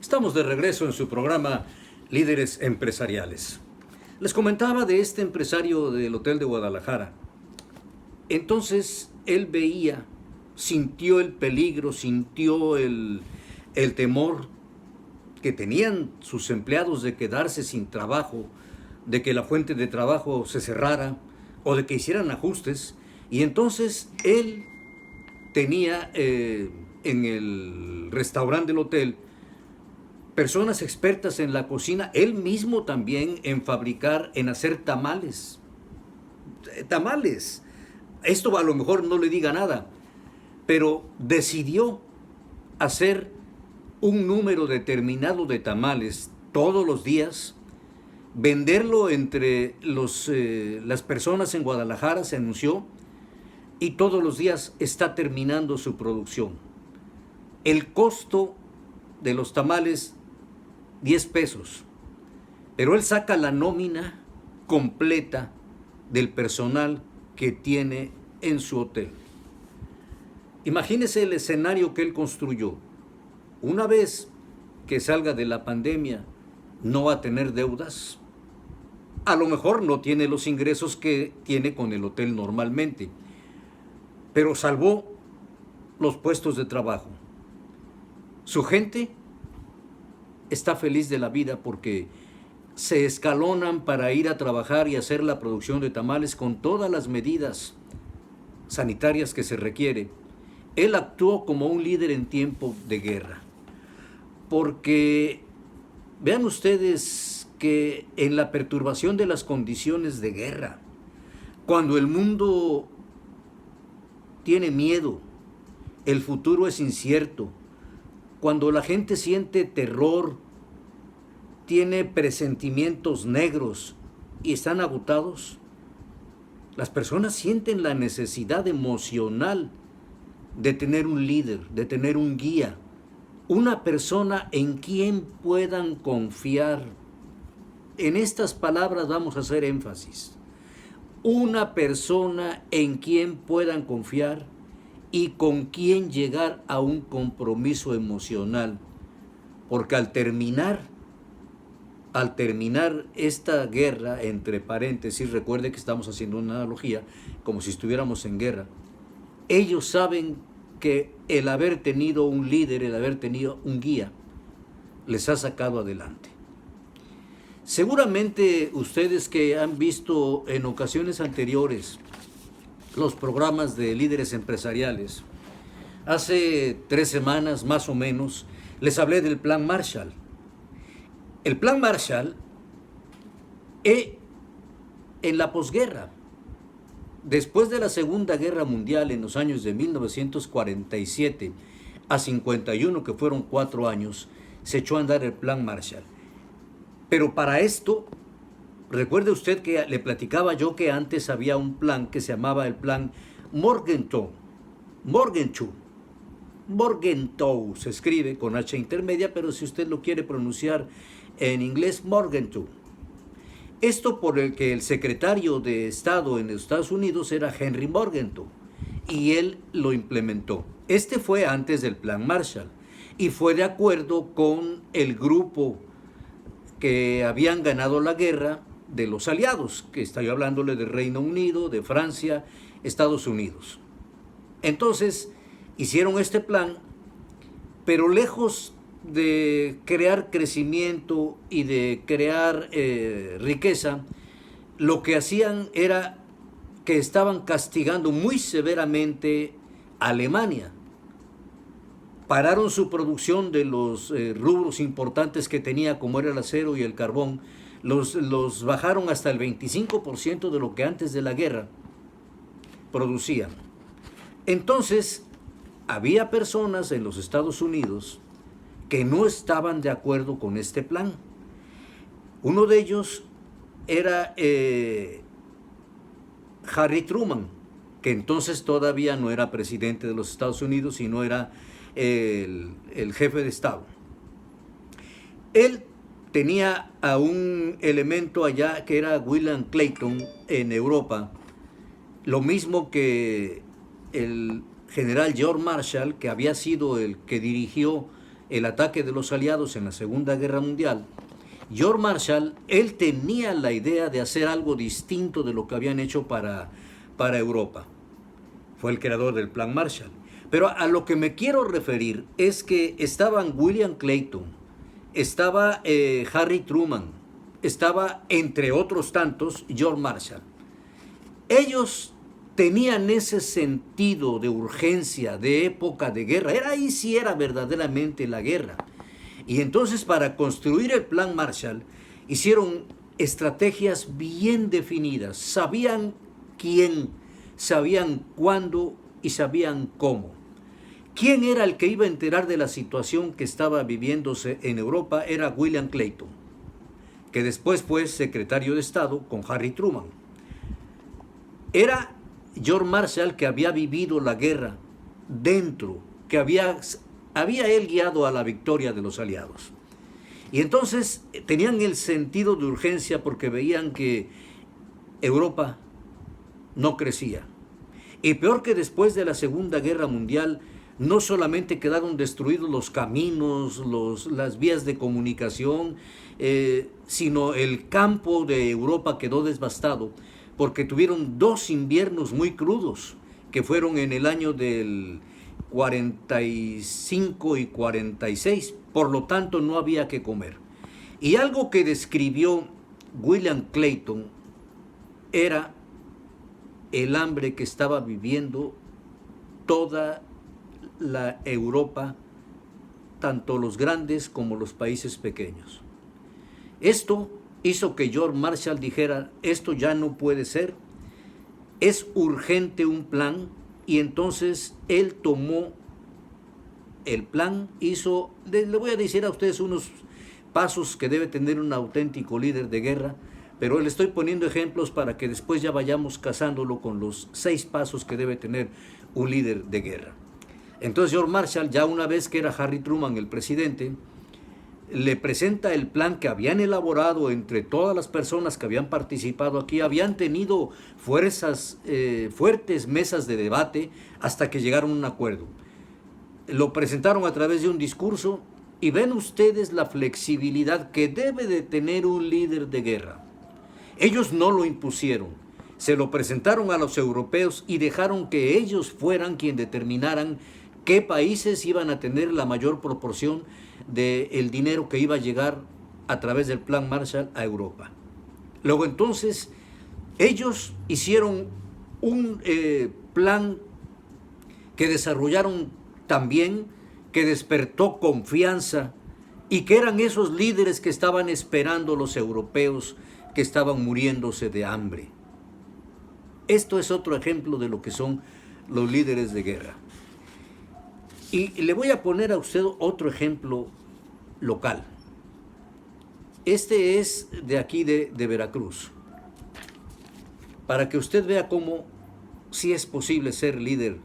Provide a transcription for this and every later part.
Estamos de regreso en su programa Líderes Empresariales. Les comentaba de este empresario del Hotel de Guadalajara. Entonces él veía, sintió el peligro, sintió el temor que tenían sus empleados de quedarse sin trabajo, de que la fuente de trabajo se cerrara o de que hicieran ajustes. Y entonces él tenía en el restaurante del hotel personas expertas en la cocina, él mismo también en fabricar, en hacer tamales. Tamales. Esto a lo mejor no le diga nada, pero decidió hacer un número determinado de tamales todos los días, venderlo entre las personas en Guadalajara, se anunció, y todos los días está terminando su producción. El costo de los tamales, 10 pesos, pero él saca la nómina completa del personal que tiene en su hotel. Imagínese el escenario que él construyó. Una vez que salga de la pandemia, no va a tener deudas. A lo mejor no tiene los ingresos que tiene con el hotel normalmente, pero salvó los puestos de trabajo. Su gente está feliz de la vida porque se escalonan para ir a trabajar y hacer la producción de tamales con todas las medidas sanitarias que se requiere. Él actuó como un líder en tiempo de guerra, porque vean ustedes que en la perturbación de las condiciones de guerra, cuando el mundo tiene miedo, el futuro es incierto, cuando la gente siente terror, tiene presentimientos negros y están agotados, las personas sienten la necesidad emocional de tener un líder, de tener un guía, una persona en quien puedan confiar. En estas palabras vamos a hacer énfasis. Una persona en quien puedan confiar y con quien llegar a un compromiso emocional. Porque al terminar esta guerra, entre paréntesis, recuerde que estamos haciendo una analogía, como si estuviéramos en guerra, ellos saben que el haber tenido un líder, el haber tenido un guía, les ha sacado adelante. Seguramente ustedes que han visto en ocasiones anteriores los programas de líderes empresariales, hace 3 semanas más o menos, les hablé del Plan Marshall. El Plan Marshall, en la posguerra, después de la Segunda Guerra Mundial, en los años de 1947 a 51, que fueron 4 años, se echó a andar el Plan Marshall. Pero para esto, recuerde usted que le platicaba yo que antes había un plan que se llamaba el Plan Morgenthau. Morgenthau se escribe con H intermedia, pero si usted lo quiere pronunciar en inglés, Morgenthau. Esto por el que el secretario de Estado en Estados Unidos era Henry Morgenthau, y él lo implementó. Este fue antes del Plan Marshall y fue de acuerdo con el grupo que habían ganado la guerra de los aliados, que estoy hablándole de Reino Unido, de Francia, Estados Unidos. Entonces hicieron este plan, pero lejos de crear crecimiento y de crear riqueza, lo que hacían era que estaban castigando muy severamente a Alemania. Pararon su producción de los rubros importantes que tenía, como era el acero y el carbón, los bajaron hasta el 25% de lo que antes de la guerra producían. Entonces, había personas en los Estados Unidos que no estaban de acuerdo con este plan. Uno de ellos era Harry Truman, que entonces todavía no era presidente de los Estados Unidos, sino era el jefe de Estado. Él tenía a un elemento allá que era William Clayton en Europa, lo mismo que el general George Marshall, que había sido el que dirigió el ataque de los aliados en la Segunda Guerra Mundial, George Marshall, él tenía la idea de hacer algo distinto de lo que habían hecho para Europa. Fue el creador del Plan Marshall. Pero a lo que me quiero referir es que estaban William Clayton, estaba Harry Truman, estaba, entre otros tantos, George Marshall. Ellos tenían ese sentido de urgencia, de época de guerra. Ahí sí era verdaderamente la guerra. Y entonces, para construir el Plan Marshall, hicieron estrategias bien definidas. Sabían quién, sabían cuándo y sabían cómo. ¿Quién era el que iba a enterar de la situación que estaba viviéndose en Europa? Era William Clayton, que después fue secretario de Estado con Harry Truman. Era George Marshall, que había vivido la guerra dentro, que había él guiado a la victoria de los aliados. Y entonces tenían el sentido de urgencia porque veían que Europa no crecía. Y peor que después de la Segunda Guerra Mundial, no solamente quedaron destruidos los caminos, las vías de comunicación, sino el campo de Europa quedó devastado porque tuvieron 2 inviernos muy crudos, que fueron en el año del 45 y 46, por lo tanto no había que comer. Y algo que describió William Clayton era el hambre que estaba viviendo toda la Europa, tanto los grandes como los países pequeños. Esto hizo que George Marshall dijera, esto ya no puede ser, es urgente un plan, y entonces él tomó el plan, le voy a decir a ustedes unos pasos que debe tener un auténtico líder de guerra, pero le estoy poniendo ejemplos para que después ya vayamos casándolo con los 6 pasos que debe tener un líder de guerra. Entonces George Marshall, ya una vez que era Harry Truman el presidente, le presenta el plan que habían elaborado entre todas las personas que habían participado aquí. Habían tenido fuertes mesas de debate hasta que llegaron a un acuerdo. Lo presentaron a través de un discurso y ven ustedes la flexibilidad que debe de tener un líder de guerra. Ellos no lo impusieron, se lo presentaron a los europeos y dejaron que ellos fueran quien determinaran qué países iban a tener la mayor proporción del dinero que iba a llegar a través del Plan Marshall a Europa. Luego entonces ellos hicieron un plan que desarrollaron también, que despertó confianza y que eran esos líderes que estaban esperando los europeos que estaban muriéndose de hambre. Esto es otro ejemplo de lo que son los líderes de guerra. Y le voy a poner a usted otro ejemplo local. Este es de aquí de Veracruz, para que usted vea cómo sí es posible ser líder.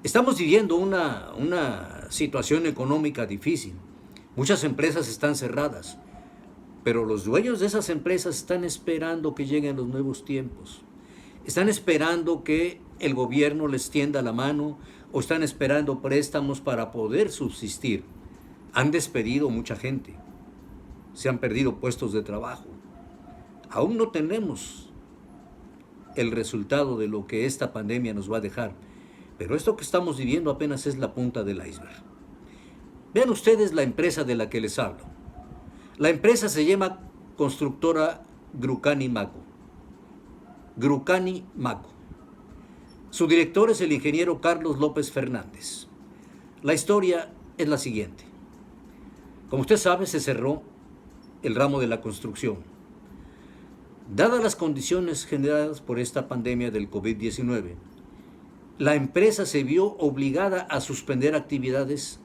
Estamos viviendo una situación económica difícil. Muchas empresas están cerradas, pero los dueños de esas empresas están esperando que lleguen los nuevos tiempos. Están esperando que el gobierno les tienda la mano o están esperando préstamos para poder subsistir. Han despedido mucha gente. Se han perdido puestos de trabajo. Aún no tenemos el resultado de lo que esta pandemia nos va a dejar, pero esto que estamos viviendo apenas es la punta del iceberg. Vean ustedes la empresa de la que les hablo. La empresa se llama Constructora Grucani Maco. Grucani Maco. Su director es el ingeniero Carlos López Fernández. La historia es la siguiente. Como usted sabe, se cerró el ramo de la construcción. Dadas las condiciones generadas por esta pandemia del COVID-19, la empresa se vio obligada a suspender actividades.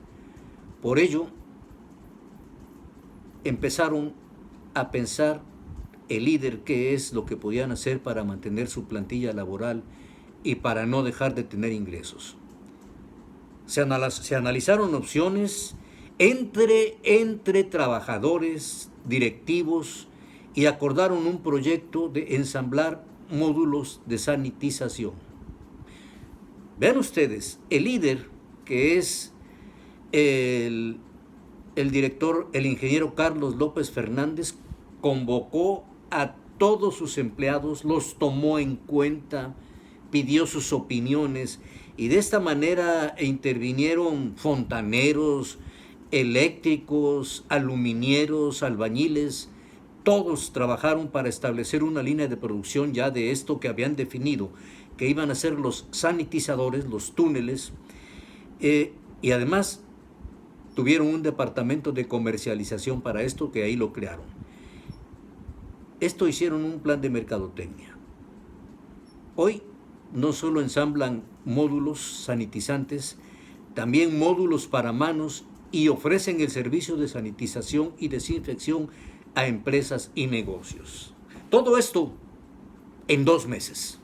Por ello, empezaron a pensar el líder qué es lo que podían hacer para mantener su plantilla laboral y para no dejar de tener ingresos. Se analizaron opciones entre trabajadores, directivos, y acordaron un proyecto de ensamblar módulos de sanitización. Vean ustedes, el líder, que es el el director, el ingeniero Carlos López Fernández, convocó a todos sus empleados, los tomó en cuenta, pidió sus opiniones y de esta manera intervinieron fontaneros, eléctricos, aluminieros, albañiles. Todos trabajaron para establecer una línea de producción ya de esto que habían definido, que iban a ser los sanitizadores, los túneles, y además tuvieron un departamento de comercialización para esto, que ahí lo crearon. Esto hicieron un plan de mercadotecnia. Hoy no solo ensamblan módulos sanitizantes, también módulos para manos y ofrecen el servicio de sanitización y desinfección a empresas y negocios. Todo esto en 2 meses.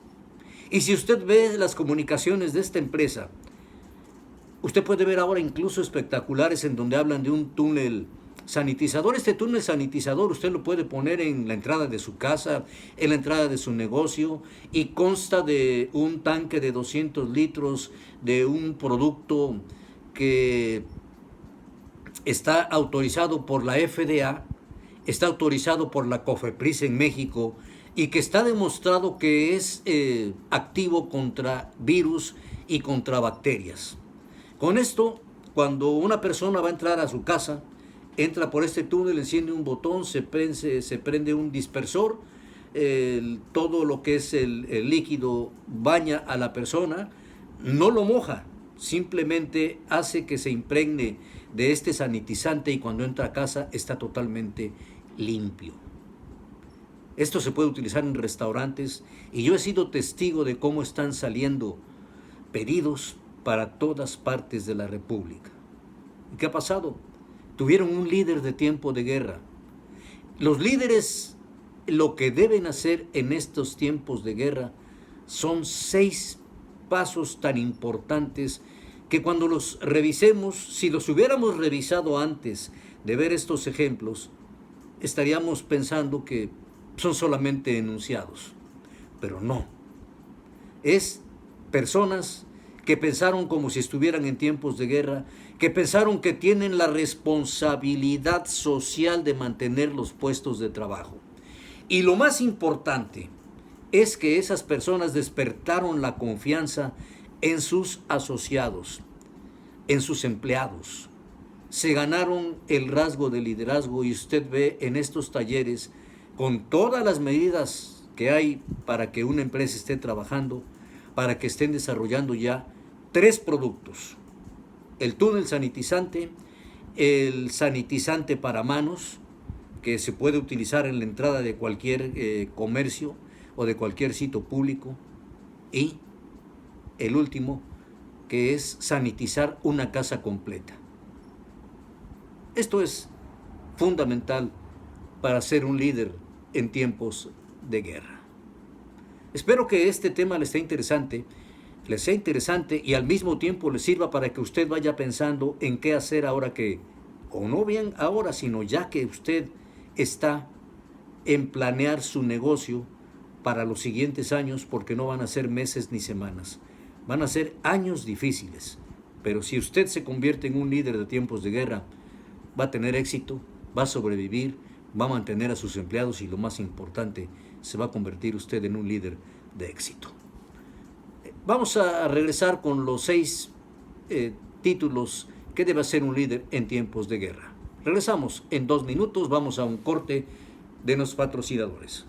Y si usted ve las comunicaciones de esta empresa, usted puede ver ahora incluso espectaculares en donde hablan de un túnel sanitizador. Este túnel sanitizador usted lo puede poner en la entrada de su casa, en la entrada de su negocio, y consta de un tanque de 200 litros de un producto que está autorizado por la FDA, está autorizado por la COFEPRIS en México y que está demostrado que es activo contra virus y contra bacterias. Con esto, cuando una persona va a entrar a su casa, entra por este túnel, enciende un botón, se prende un dispersor, todo lo que es el líquido baña a la persona, no lo moja, simplemente hace que se impregne de este sanitizante y cuando entra a casa está totalmente limpio. Esto se puede utilizar en restaurantes y yo he sido testigo de cómo están saliendo pedidos para todas partes de la República. ¿Y qué ha pasado? Tuvieron un líder de tiempo de guerra. Los líderes lo que deben hacer en estos tiempos de guerra son 6 pasos tan importantes que cuando los revisemos, si los hubiéramos revisado antes de ver estos ejemplos, estaríamos pensando que son solamente enunciados. Pero no. Es personas que pensaron como si estuvieran en tiempos de guerra, que pensaron que tienen la responsabilidad social de mantener los puestos de trabajo. Y lo más importante es que esas personas despertaron la confianza en sus asociados, en sus empleados. Se ganaron el rasgo de liderazgo y usted ve en estos talleres, con todas las medidas que hay para que una empresa esté trabajando, para que estén desarrollando ya 3 productos: el túnel sanitizante, el sanitizante para manos, que se puede utilizar en la entrada de cualquier comercio o de cualquier sitio público, y el último, que es sanitizar una casa completa. Esto es fundamental para ser un líder en tiempos de guerra. Espero que este tema les sea interesante y al mismo tiempo les sirva para que usted vaya pensando en qué hacer ahora que, o no bien ahora, sino ya que usted está en planear su negocio para los siguientes años, porque no van a ser meses ni semanas, van a ser años difíciles. Pero si usted se convierte en un líder de tiempos de guerra, va a tener éxito, va a sobrevivir, va a mantener a sus empleados y lo más importante, se va a convertir usted en un líder de éxito. Vamos a regresar con los 6 títulos que debe ser un líder en tiempos de guerra. Regresamos en 2 minutos, vamos a un corte de los patrocinadores.